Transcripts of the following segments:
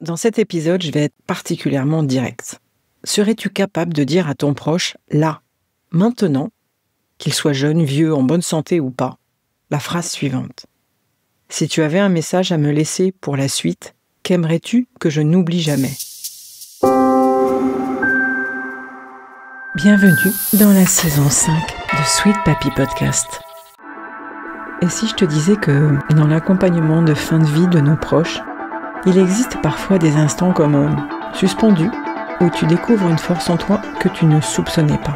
Dans cet épisode, je vais être particulièrement direct. Serais-tu capable de dire à ton proche, là, maintenant, qu'il soit jeune, vieux, en bonne santé ou pas, la phrase suivante? Si tu avais un message à me laisser pour la suite, qu'aimerais-tu que je n'oublie jamais? Bienvenue dans la saison 5 de Sweet Papy Podcast. Et si je te disais que dans l'accompagnement de fin de vie de nos proches, il existe parfois des instants comme suspendus où tu découvres une force en toi que tu ne soupçonnais pas.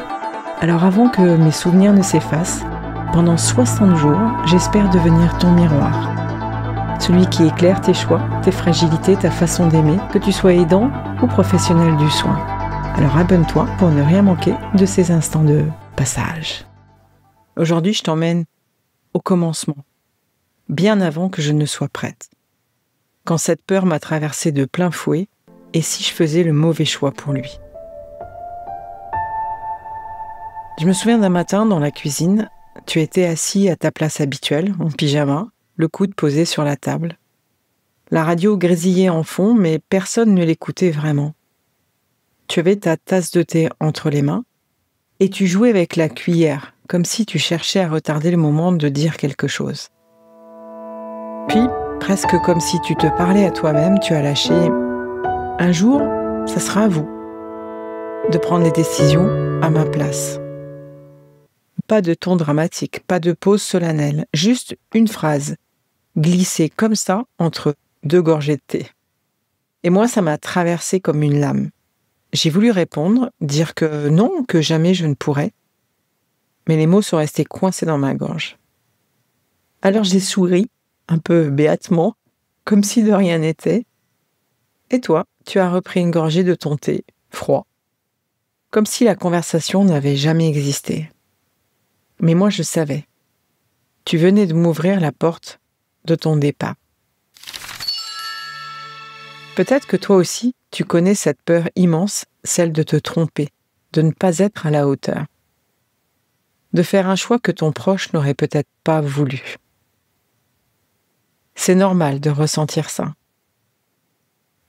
Alors avant que mes souvenirs ne s'effacent, pendant 60 jours, j'espère devenir ton miroir. Celui qui éclaire tes choix, tes fragilités, ta façon d'aimer, que tu sois aidant ou professionnel du soin. Alors abonne-toi pour ne rien manquer de ces instants de passage. Aujourd'hui, je t'emmène au commencement, bien avant que je ne sois prête. Quand cette peur m'a traversée de plein fouet, et si je faisais le mauvais choix pour lui? Je me souviens d'un matin dans la cuisine, tu étais assis à ta place habituelle, en pyjama, le coude posé sur la table. La radio grésillait en fond, mais personne ne l'écoutait vraiment. Tu avais ta tasse de thé entre les mains, et tu jouais avec la cuillère, comme si tu cherchais à retarder le moment de dire quelque chose. Puis, presque comme si tu te parlais à toi-même, tu as lâché « Un jour, ça sera à vous de prendre les décisions à ma place. » Pas de ton dramatique, pas de pause solennelle, juste une phrase, glissée comme ça entre deux gorgées de thé. Et moi, ça m'a traversé comme une lame. J'ai voulu répondre, dire que non, que jamais je ne pourrais, mais les mots sont restés coincés dans ma gorge. Alors j'ai souri, un peu béatement, comme si de rien n'était. Et toi, tu as repris une gorgée de ton thé, froid, comme si la conversation n'avait jamais existé. Mais moi, je savais. Tu venais de m'ouvrir la porte de ton départ. Peut-être que toi aussi, tu connais cette peur immense, celle de te tromper, de ne pas être à la hauteur, de faire un choix que ton proche n'aurait peut-être pas voulu. C'est normal de ressentir ça.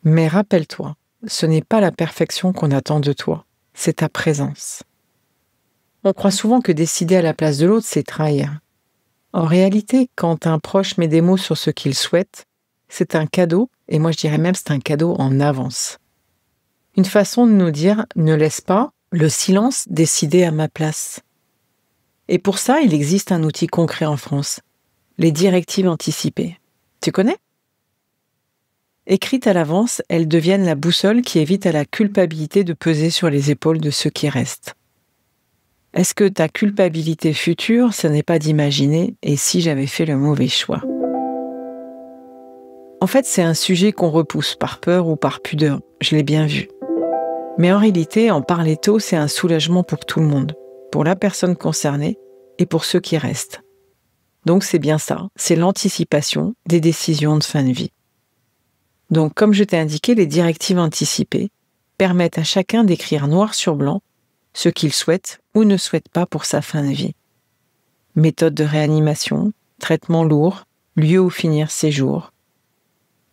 Mais rappelle-toi, ce n'est pas la perfection qu'on attend de toi, c'est ta présence. On croit souvent que décider à la place de l'autre, c'est trahir. En réalité, quand un proche met des mots sur ce qu'il souhaite, c'est un cadeau, et moi je dirais même c'est un cadeau en avance. Une façon de nous dire « ne laisse pas le silence décider à ma place ». Et pour ça, il existe un outil concret en France, les directives anticipées. Tu connais ? Écrites à l'avance, elles deviennent la boussole qui évite à la culpabilité de peser sur les épaules de ceux qui restent. Est-ce que ta culpabilité future, ce n'est pas d'imaginer « et si j'avais fait le mauvais choix ?» En fait, c'est un sujet qu'on repousse par peur ou par pudeur, je l'ai bien vu. Mais en réalité, en parler tôt, c'est un soulagement pour tout le monde, pour la personne concernée et pour ceux qui restent. Donc c'est bien ça, c'est l'anticipation des décisions de fin de vie. Donc comme je t'ai indiqué, les directives anticipées permettent à chacun d'écrire noir sur blanc ce qu'il souhaite ou ne souhaite pas pour sa fin de vie. Méthode de réanimation, traitement lourd, lieu où finir ses jours.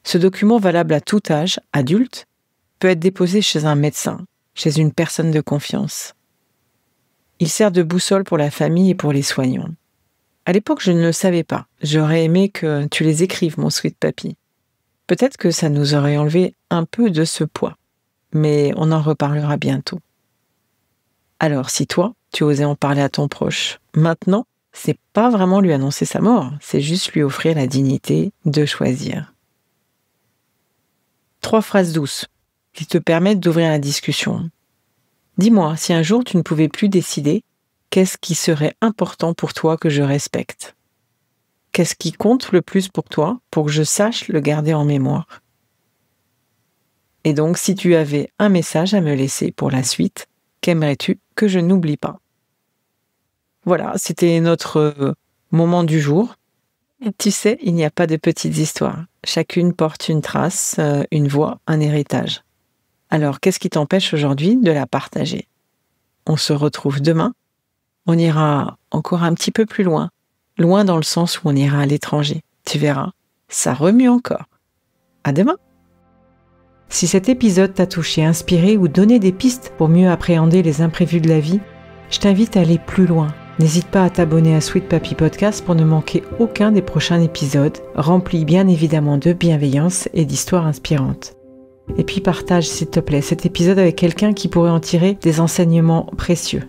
Ce document valable à tout âge, adulte, peut être déposé chez un médecin, chez une personne de confiance. Il sert de boussole pour la famille et pour les soignants. À l'époque, je ne le savais pas. J'aurais aimé que tu les écrives, mon Sweet Papy. Peut-être que ça nous aurait enlevé un peu de ce poids, mais on en reparlera bientôt. Alors, si toi, tu osais en parler à ton proche, maintenant, c'est pas vraiment lui annoncer sa mort, c'est juste lui offrir la dignité de choisir. 3 phrases douces qui te permettent d'ouvrir la discussion. Dis-moi, si un jour tu ne pouvais plus décider, qu'est-ce qui serait important pour toi que je respecte? Qu'est-ce qui compte le plus pour toi pour que je sache le garder en mémoire? Et donc, si tu avais un message à me laisser pour la suite, qu'aimerais-tu que je n'oublie pas? Voilà, c'était notre moment du jour. Tu sais, il n'y a pas de petites histoires. Chacune porte une trace, une voix, un héritage. Alors, qu'est-ce qui t'empêche aujourd'hui de la partager? On se retrouve demain. On ira encore un petit peu plus loin. Loin dans le sens où on ira à l'étranger. Tu verras, ça remue encore. À demain! Si cet épisode t'a touché, inspiré ou donné des pistes pour mieux appréhender les imprévus de la vie, je t'invite à aller plus loin. N'hésite pas à t'abonner à Sweet Papy Podcast pour ne manquer aucun des prochains épisodes, remplis bien évidemment de bienveillance et d'histoires inspirantes. Et puis partage s'il te plaît cet épisode avec quelqu'un qui pourrait en tirer des enseignements précieux.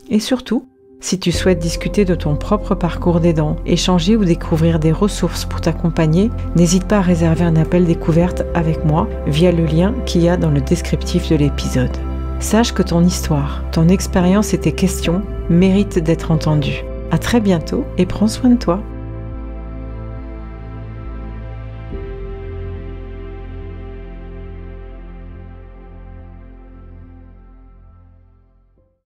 Et surtout, si tu souhaites discuter de ton propre parcours d'aidant, échanger ou découvrir des ressources pour t'accompagner, n'hésite pas à réserver un appel découverte avec moi via le lien qu'il y a dans le descriptif de l'épisode. Sache que ton histoire, ton expérience et tes questions méritent d'être entendues. À très bientôt et prends soin de toi.